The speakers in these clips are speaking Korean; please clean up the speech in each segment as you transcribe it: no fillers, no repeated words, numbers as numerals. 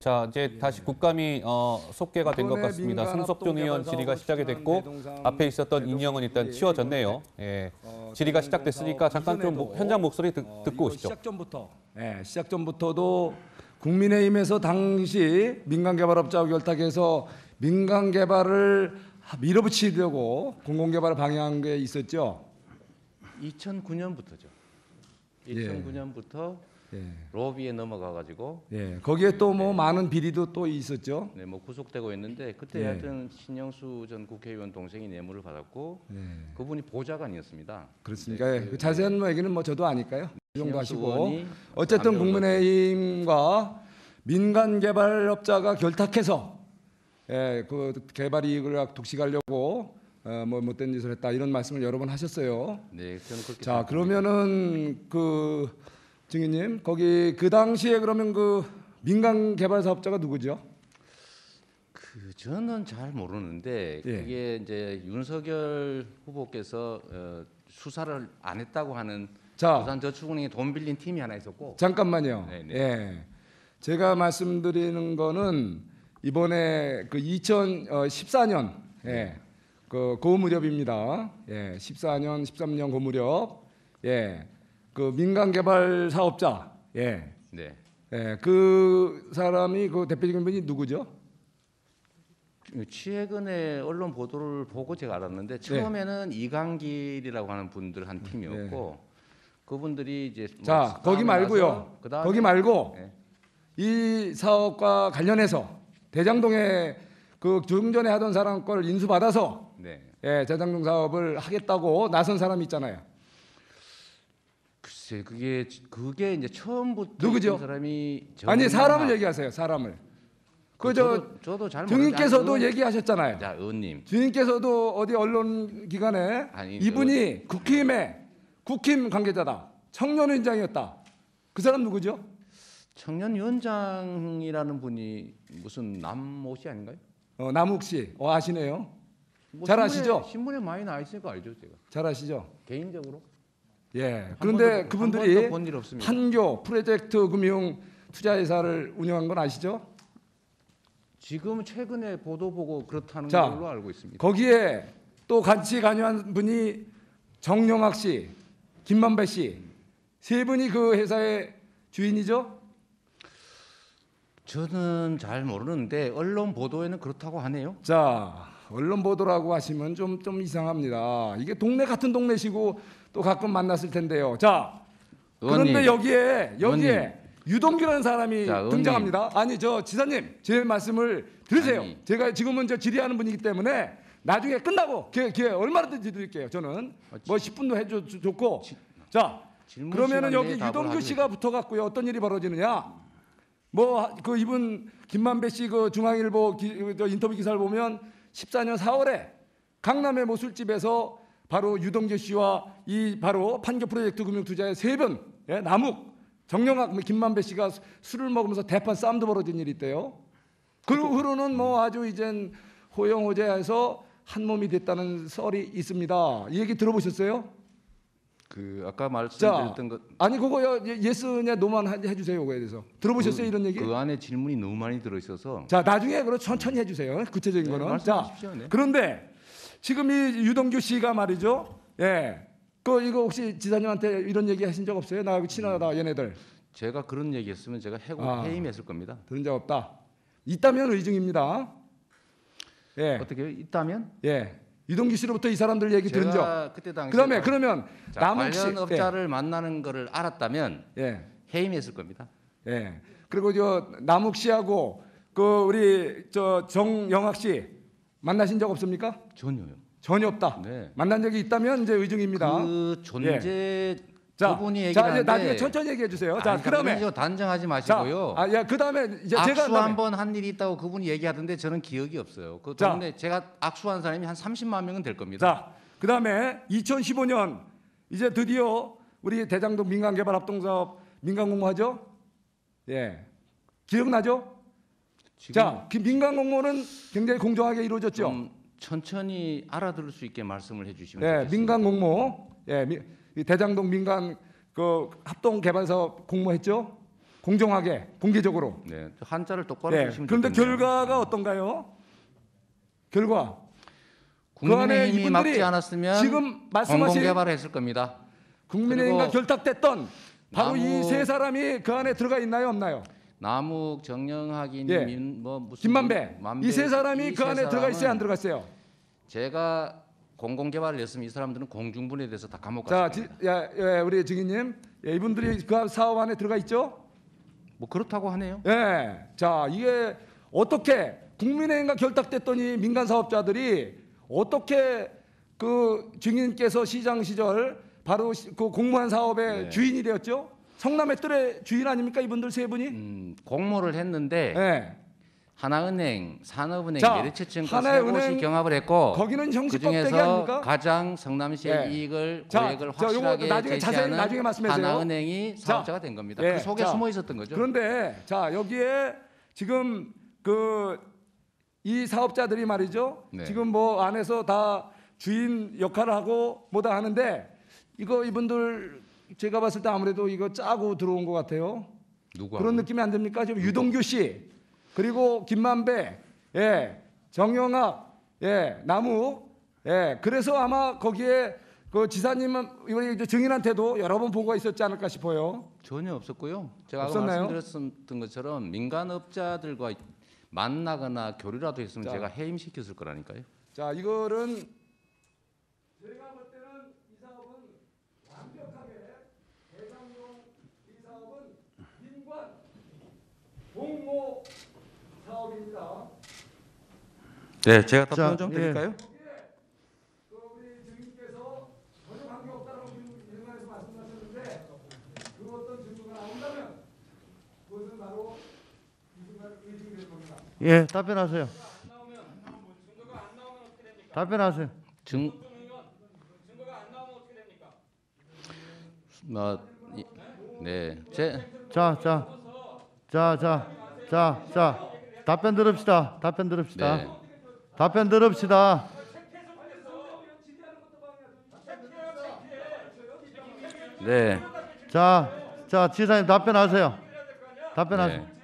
자, 이제 다시 국감이 속개가 된 것 같습니다. 승석준 의원 질의가 시작이 됐고 앞에 있었던 인형은 일단 치워졌네요. 예, 질의가 시작됐으니까 잠깐 좀 현장 목소리 듣고 오시죠. 시작 전부터도 국민의힘에서 당시 민간개발업자와 결탁해서 민간개발을 밀어붙이려고 공공개발을 방해한 게 있었죠. 2009년부터죠. 2009년부터 로비에 넘어가가지고 거기에 또 뭐 많은 비리도 또 있었죠. 네, 뭐 구속되고 있는데 그때 하여튼 신영수 전 국회의원 동생이 뇌물을 받았고 그분이 보좌관이었습니다. 그렇습니까? 그 자세한 얘기는 뭐 저도 아니까요. 이 정도 하시고 어쨌든 국민의힘과 민간개발업자가 결탁해서 그 개발 이익을 독식하려고 뭐 못된 짓을 했다 이런 말씀을 여러 번 하셨어요. 네, 저는 그렇게. 자, 그러면은 그 증인님 거기 그 당시에 그러면 그 민간 개발 사업자가 누구죠? 저는 잘 모르는데 그게 이제 윤석열 후보께서 수사를 안 했다고 하는 부산저축은행에 돈 빌린 팀이 하나 있었고. 잠깐만요. 제가 말씀드리는 거는 이번에 그 2014년 그 무렵입니다. 14년, 13년 그 무렵. 그 민간 개발 사업자, 그 사람이 그 대표적인 분이 누구죠? 최근에 언론 보도를 보고 제가 알았는데 처음에는 이강길이라고 하는 분들 한 팀이었고 그분들이 이제 자 거기 말고요. 거기 말고 이 사업과 관련해서 대장동에 그 좀 전에 하던 사람 걸 인수받아서 대장동 사업을 하겠다고 나선 사람이 있잖아요. 글쎄 그게 이제 처음부터 누구죠? 사람이 아니 사람을 얘기하세요. 사람을. 저도 잘 주인께서도 얘기하셨잖아요. 자, 의원님. 주인께서도 어디 언론 기관에 이분이 국힘 관계자다. 청년위원장이었다. 그 사람 누구죠? 청년위원장이라는 분이 무슨 남모 씨 아닌가요? 남욱 씨. 아시네요. 뭐 잘 아시죠? 신문에 많이 나와 있으니까 알죠, 제가. 잘 아시죠? 개인적으로. 그런데 그분들이 본 일 없습니다. 판교 프로젝트 금융 투자회사를 운영한 건 아시죠? 지금 최근에 보도 보고 그렇다는 걸로 알고 있습니다. 거기에 또 같이 관여한 분이 정영학 씨, 김만배 씨, 세 분이 그 회사의 주인이죠? 저는 잘 모르는데 언론 보도에는 그렇다고 하네요. 자, 언론 보도라고 하시면 좀 이상합니다. 이게 동네 같은 동네시고 또 가끔 만났을 텐데요. 자, 그런데 여기에 유동규라는 사람이 등장합니다. 아니 지사님 제 말씀을 들으세요. 제가 지금은 질의하는 분이기 때문에 나중에 끝나고 기회 얼마든지 드릴게요. 저는 뭐 10분도 해줘 좋고. 자, 그러면은 여기 유동규 씨가 붙어갖고요. 어떤 일이 벌어지느냐? 뭐 그 이분 김만배 씨 그 중앙일보 인터뷰 기사를 보면 14년 4월에 강남의 모술집에서 바로 유동규 씨와 이 바로 판교 프로젝트 금융투자의 세 분, 남욱, 정영학, 김만배 씨가 술을 먹으면서 대판 싸움도 벌어진 일이 있대요. 그 후로는 뭐 아주 이젠 호영호재해서 한 몸이 됐다는 썰이 있습니다. 이 얘기 들어보셨어요? 그 아까 말씀드렸던 것 아니 그거 예스냐 노만 해주세요. 그거에 대해서 들어보셨어요? 이런 얘기? 그 안에 질문이 너무 많이 들어있어서. 자 나중에 그럼 천천히 해주세요. 구체적인 거는. 자 그런데 지금 이 유동규 씨가 말이죠. 그 이거 혹시 지사님한테 이런 얘기 하신 적 없어요? 나 친하다 얘네들. 제가 그런 얘기했으면 제가 해임했을 겁니다. 들은 적 없다. 있다면 의증입니다. 어떻게 있다면? 유동규 씨로부터 이 사람들 얘기 들은 적. 그때 당시 그러면 남욱 씨 관련 업자를 만나는 거를 알았다면 해임했을 겁니다. 그리고 남욱 씨하고 그 우리 정영학 씨 만나신 적 없습니까? 전혀 없다. 만난 적이 있다면 이제 의증입니다. 그 존재 그분이 얘기하는데 나중에 천천히 얘기해 주세요. 자, 그다음에 단정하지 마시고요. 그다음에 이제 악수 제가 한번 한 일이 있다고 그분이 얘기하던데 저는 기억이 없어요. 그 동네 제가 악수한 사람이 한 30만 명은 될 겁니다. 자, 그다음에 2015년 이제 드디어 우리 대장동 민간개발합동사업 민간공모하죠? 기억나죠? 자, 그 민간공모는 굉장히 공정하게 이루어졌죠. 천천히 알아들을 수 있게 말씀을 해주시면 좋겠습니다. 민간공모, 대장동 민간 그 합동개발사업 공모했죠. 공정하게, 공개적으로. 네, 한자를 똑바로 네. 쓰시면 그런데 좋겠네요. 결과가 어떤가요? 결과. 그 안에 국민의힘이 이분들이 막지 않았으면 지금 말씀하신 공공개발을 했을 겁니다. 국민의힘과 그리고 결탁됐던 바로 이 남욱- 세 사람이 그 안에 들어가 있나요, 없나요? 남욱, 정영학인, 예. 뭐 무슨 김만배. 만배, 이 세 사람이 이 그 세 안에 들어가 있어요, 안 사람은 들어갔어요? 제가 공공개발을 했으면 이 사람들은 공중분해에 대해서 다 감옥 자, 갔을 겁니다. 우리 증인님, 이분들이 그 사업 안에 들어가 있죠? 뭐 그렇다고 하네요. 예. 자, 이게 어떻게 국민의힘과 결탁됐더니 민간 사업자들이 어떻게 그 증인께서 시장 시절 바로 그 공무원 사업의 네. 주인이 되었죠? 성남의 뜰의 주인 아닙니까 이분들 세 분이? 공모를 했는데 예. 하나은행, 산업은행, 자, 메리츠증권 하나은행, 세 곳이 경합을 했고 거기는 형식법 대기 그중에서 아닙니까? 가장 성남시의 예. 이익을 자, 고액을 자, 요거 확실하게 나중에 자세히 제시하는 나중에 말씀해 주세요. 하나은행이 사업자가 된 겁니다. 예, 그 속에 자, 숨어 있었던 거죠. 그런데 자 여기에 지금 이 사업자들이 말이죠. 네. 지금 뭐 안에서 다 주인 역할을 하고 뭐다 하는데 이분들 제가 봤을 때 아무래도 이거 짜고 들어온 것 같아요. 누구하고? 그런 느낌이 안 듭니까? 지금 유동규 씨 그리고 김만배, 정영학, 남욱, 그래서 아마 거기에 그 지사님은 이번에 증인한테도 여러 번 보고가 있었지 않을까 싶어요. 전혀 없었고요. 제가 아까 없었나요? 말씀드렸던 것처럼 민간업자들과 만나거나 교류라도 했으면 자. 제가 해임시켰을 거라니까요. 자, 이거는 제가 볼 때는 이 사업은 완벽하게 대장용 이 사업은 민관 공모 사업입니다. 네, 제가 답변 자, 좀 예. 드릴까요? 우리 증인께서 전혀 관계없다고 일반에서 말씀하셨는데 그 어떤 증거가 나온다면 그것은 바로 이 순간 의심이 될 겁니다. 예, 답변하세요. 답변하세요. 네, 답변 들읍시다. 답변 들읍시다. 네. 답변 들읍시다. 네, 자, 지사님 답변하세요. 답변하세요. 네.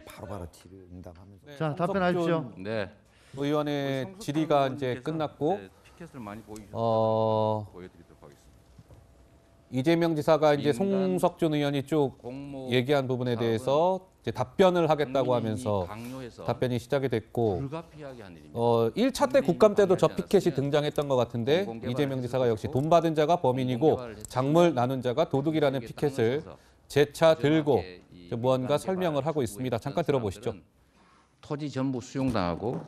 바로바로 뒤를 응답하면서 자, 답변하십시오. 네. 의원의 질의가 이제 끝났고 피켓을 많이 보여드리도록 하겠습니다. 이재명 지사가 이제 민간 송석준 의원이 쭉 공모 얘기한 부분에 대해서 이제 답변을 하겠다고 하면서 강요해서 답변이 시작이 됐고 불가피하게 한 일입니다. 1차 때 국감 때도 저 피켓이 등장했던 것 같은데 이재명 지사가 역시 돈 받은 자가 범인이고 작물 나눈 자가 도둑이라는 피켓을 재차 들고 무언가 설명을 하고 있습니다. 잠깐 들어보시죠. 토지 전부 수용당하고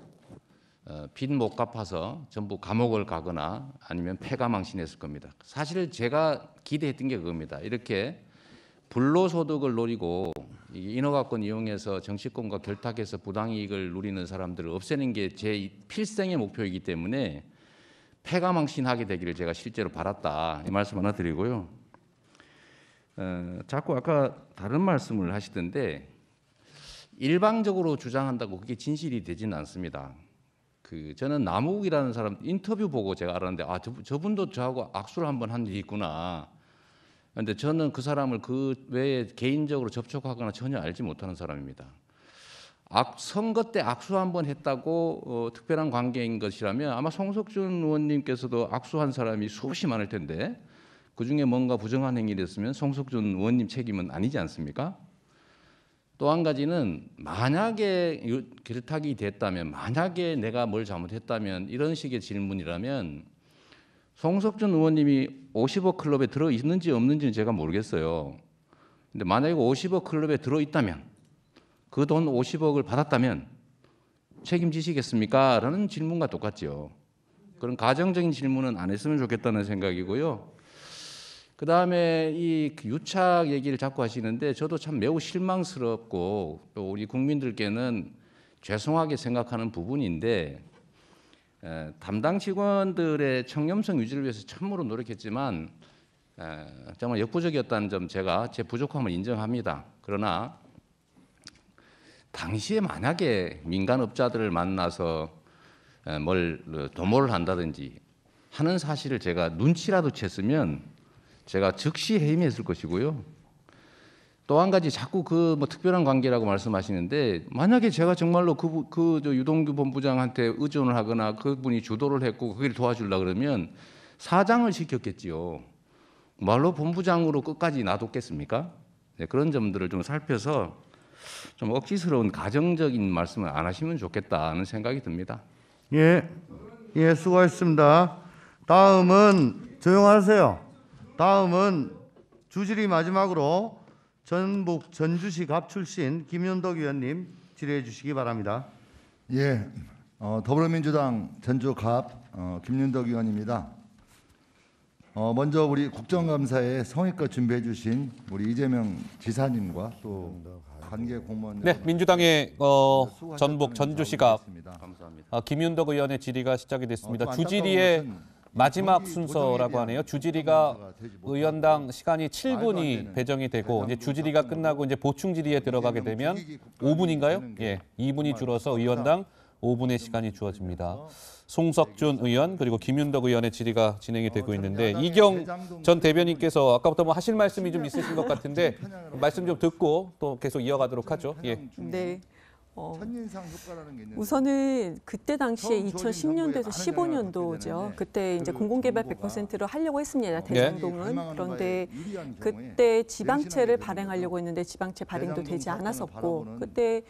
빚 못 갚아서 전부 감옥을 가거나 아니면 폐가망신했을 겁니다. 사실 제가 기대했던 게 그겁니다. 이렇게 불로소득을 노리고 인허가권 이용해서 정치권과 결탁해서 부당이익을 누리는 사람들을 없애는 게 제 필생의 목표이기 때문에 폐가망신하게 되기를 제가 실제로 바랐다. 이 말씀 하나 드리고요. 자꾸 아까 다른 말씀을 하시던데 일방적으로 주장한다고 그게 진실이 되지는 않습니다. 저는 남욱이라는 사람 인터뷰 보고 제가 알았는데 저분도 저하고 악수를 한번 한 일이 있구나. 그런데 저는 그 사람을 그 외에 개인적으로 접촉하거나 전혀 알지 못하는 사람입니다. 선거 때 악수 한번 했다고 특별한 관계인 것이라면 아마 송석준 의원님께서도 악수한 사람이 수없이 많을 텐데 그중에 뭔가 부정한 행위를 했으면 송석준 의원님 책임은 아니지 않습니까? 또 한 가지는 만약에 결탁이 됐다면 만약에 내가 뭘 잘못했다면 이런 식의 질문이라면 송석준 의원님이 50억 클럽에 들어있는지 없는지는 제가 모르겠어요. 근데 만약에 50억 클럽에 들어있다면 그 돈 50억을 받았다면 책임지시겠습니까? 라는 질문과 똑같죠. 그런 가정적인 질문은 안 했으면 좋겠다는 생각이고요. 그다음에 이 유착 얘기를 자꾸 하시는데 저도 참 매우 실망스럽고 또 우리 국민들께는 죄송하게 생각하는 부분인데 담당 직원들의 청렴성 유지를 위해서 참으로 노력했지만 정말 역부족이었다는 점 제가 제 부족함을 인정합니다. 그러나 당시에 만약에 민간업자들을 만나서 뭘 도모를 한다든지 하는 사실을 제가 눈치라도 챘으면 제가 즉시 해임했을 것이고요. 또 한 가지 자꾸 그 뭐 특별한 관계라고 말씀하시는데 만약에 제가 정말로 저 유동규 본부장한테 의존을 하거나 그분이 주도를 했고 그걸 도와주려고 그러면 사장을 시켰겠지요. 말로 본부장으로 끝까지 놔뒀겠습니까? 네, 그런 점들을 좀 살펴서 좀 억지스러운 가정적인 말씀을 안 하시면 좋겠다는 생각이 듭니다. 예, 예, 수고하셨습니다. 다음은 조용하세요. 다음은 주질의 마지막으로 전북 전주시 갑 출신 김윤덕 의원님 질의해 주시기 바랍니다. 예, 더불어민주당 전주 갑 김윤덕 의원입니다. 먼저 우리 국정감사에 성의껏 김비해 주신 우리 이재명 지사님과 또 관계 공무원 네, 민주당의 전북 전주시갑 감사합니다. 김윤덕 의원의 질의가 시작이 됐습니다. 주질의의 마지막 순서라고 하네요. 주질의가 의원당 시간이 7분이 배정이 되고 이제 주질의가 끝나고 이제 보충 질의에 들어가게 되면 5분인가요? 예, 2분이 줄어서 의원당 5분의 시간이 주어집니다. 송석준 의원 그리고 김윤덕 의원의 질의가 진행이 되고 있는데 이경 전 대변인께서 아까부터 뭐 하실 말씀이 좀 있으신 것 같은데 말씀 좀 듣고 또 계속 이어가도록 하죠. 예. 네. 천인상 효과라는 게 있는데 그때 당시에 2010년도에서 15년도죠. 그때 이제 공공개발 100%로 하려고 했습니다. 대장동은. 그런데 그때 지방채를 발행하려고 했는데 지방채 발행도 되지 않았었고 그때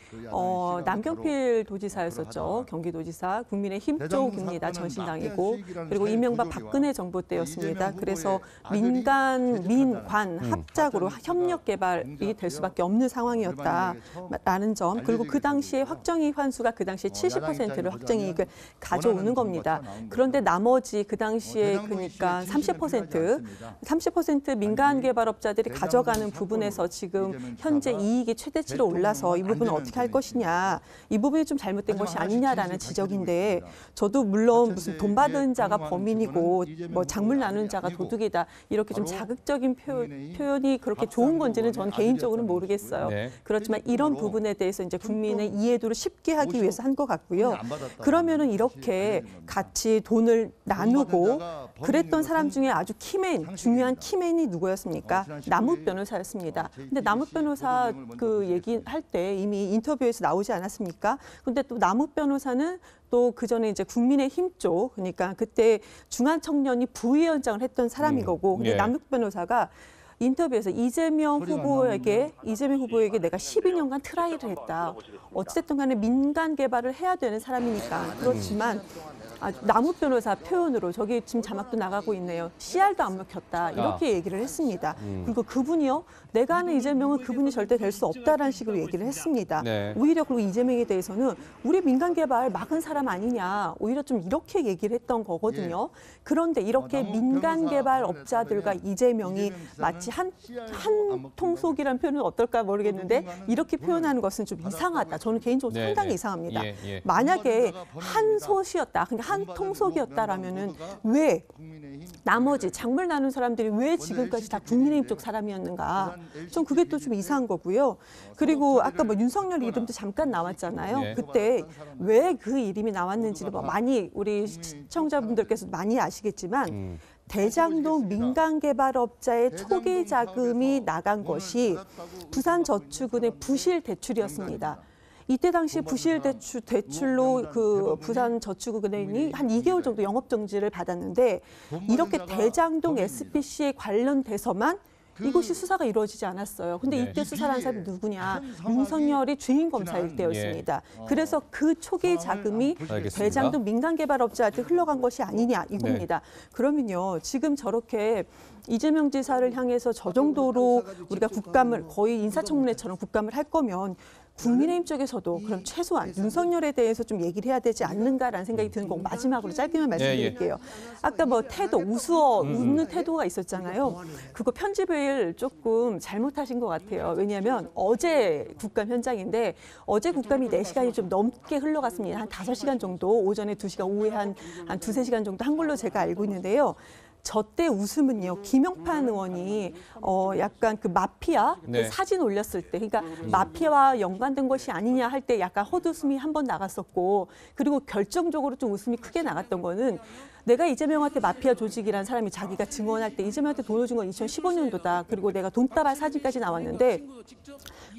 남경필 도지사였었죠. 경기도지사 국민의힘 쪽입니다. 전신당이고 그리고 이명박 박근혜 정부 때였습니다. 그래서 민관 합작으로 협력 개발이 될 수밖에 없는 상황이었다라는 점 그리고 그 당시에 확정이익 환수가 그 당시에 70%를 확정이익을 가져오는 겁니다. 그런데 나머지 그 당시에 그러니까 30% 민간 개발업자들이 가져가는 부분에서 지금 현재 이익이 최대치로 올라서 이 부분은 어떻게 할 것이냐. 이 부분이 좀 잘못된 것이 아니냐라는 지적인데 저도 물론 무슨 돈 받은 자가 범인이고 뭐 작물 나눈 자가 도둑이다. 이렇게 좀 자극적인 표현이 그렇게 좋은 건지는 저는 개인적으로는 모르겠어요. 그렇지만 이런 부분에 대해서 이제 국민의 이해도를 쉽게 하기 위해서 한 것 같고요. 그러면은 이렇게 같이 돈을 나누고 그랬던 사람 중에 아주 중요한 키맨이 누구였습니까? 남욱 변호사였습니다. 근데 남욱 변호사 그 얘기할 때 이미 인터뷰에서 나오지 않았습니까? 근데 또 남욱 변호사는 또 그 전에 이제 국민의힘 쪽 그러니까 그때 중앙청년이 부위원장을 했던 사람인 거고 근데 남욱 변호사가 인터뷰에서 이재명 후보에게 내가 12년간 트라이를 했다. 어찌됐든 간에 민간 개발을 해야 되는 사람이니까. 그렇지만 남욱 변호사 표현으로 저기 지금 자막도 나가고 있네요. CR도 안 먹혔다. 이렇게 얘기를 했습니다. 그리고 그분이요. 내가 아는 이재명은 그분이 절대 될 수 없다라는 식으로 얘기를 했습니다. 오히려 그리고 이재명에 대해서는 우리 민간 개발 막은 사람 아니냐. 오히려 좀 이렇게 얘기를 했던 거거든요. 그런데 이렇게 민간 개발 업자들과 이재명이 마치 한 통속이라는 표현은 어떨까 모르겠는데 이렇게 표현하는 것은 좀 이상하다. 저는 개인적으로 상당히 이상합니다. 만약에 한 솥이었다. 그러니까 한 통속이었다라면은 왜 나머지 작물 나눈 사람들이 왜 지금까지 다 국민의힘 쪽 사람이었는가? 좀 그게 또 좀 이상한 거고요. 그리고 아까 뭐 윤석열 이름도 잠깐 나왔잖아요. 그때 왜 그 이름이 나왔는지를 뭐 많이 우리 시청자분들께서 많이 아시겠지만 대장동 민간개발업자의 초기 자금이 나간 것이 부산저축은의 부실 대출이었습니다. 이때 당시 부실 대출로 그 부산저축은행이 한 2개월 정도 영업정지를 받았는데 이렇게 대장동 SPC에 관련돼서만 이것이 수사가 이루어지지 않았어요. 근데 이때 수사를 한 사람이 누구냐? 윤석열이 주임 검사일 때였습니다. 그래서 그 초기 자금이 대장동 민간개발업자한테 흘러간 것이 아니냐 이겁니다. 그러면요. 지금 저렇게 이재명 지사를 향해서 저 정도로 우리가 국감을 거의 인사청문회처럼 국감을 할 거면 국민의힘 쪽에서도 그럼 최소한 윤석열에 대해서 좀 얘기를 해야 되지 않는가라는 생각이 드는 거고 마지막으로 짧게만 말씀드릴게요. 아까 뭐 태도, 웃는 태도가 있었잖아요. 그거 편집을 조금 잘못하신 것 같아요. 왜냐하면 어제 국감 현장인데 어제 국감이 4시간이 좀 넘게 흘러갔습니다. 한 5시간 정도, 오전에 2시간, 오후에 한 2-3시간 정도 한 걸로 제가 알고 있는데요. 저 때 웃음은요, 김영판 의원이 약간 그 마피아 네. 그 사진 올렸을 때, 그러니까 마피아와 연관된 것이 아니냐 할 때 약간 헛웃음이 한 번 나갔었고, 그리고 결정적으로 좀 웃음이 크게 나갔던 거는 내가 이재명한테 마피아 조직이라는 사람이 자기가 증언할 때 이재명한테 돈을 준 건 2015년도다. 그리고 내가 돈다발 사진까지 나왔는데,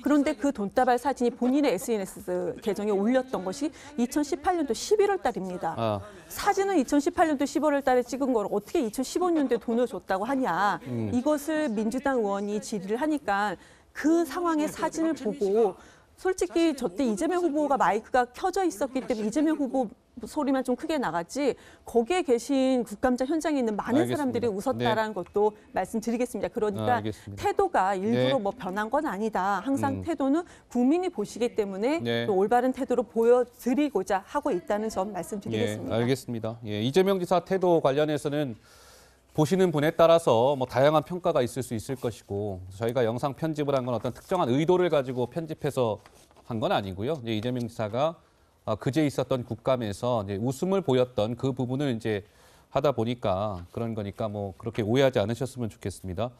그런데 그 돈다발 사진이 본인의 SNS 계정에 올렸던 것이 2018년도 11월 달입니다. 사진은 2018년도 11월 달에 찍은 걸 어떻게 2015년도에 돈을 줬다고 하냐. 이것을 민주당 의원이 질의를 하니까 그 상황의 사진을 보고 솔직히 저 때 이재명 후보가 마이크가 켜져 있었기 때문에 이재명 후보 소리만 좀 크게 나갔지 거기에 계신 국감장 현장에 있는 많은 알겠습니다. 사람들이 웃었다라는 것도 말씀드리겠습니다. 그러니까 알겠습니다. 태도가 일부러 네. 뭐 변한 건 아니다. 항상 태도는 국민이 보시기 때문에 네. 또 올바른 태도로 보여드리고자 하고 있다는 점 말씀드리겠습니다. 예, 알겠습니다. 예, 이재명 지사 태도 관련해서는 보시는 분에 따라서 뭐 다양한 평가가 있을 수 있을 것이고 저희가 영상 편집을 한 건 어떤 특정한 의도를 가지고 편집해서 한 건 아니고요. 이제 이재명 지사가 그제 있었던 국감에서 이제 웃음을 보였던 그 부분을 이제 하다 보니까 그런 거니까 뭐 그렇게 오해하지 않으셨으면 좋겠습니다.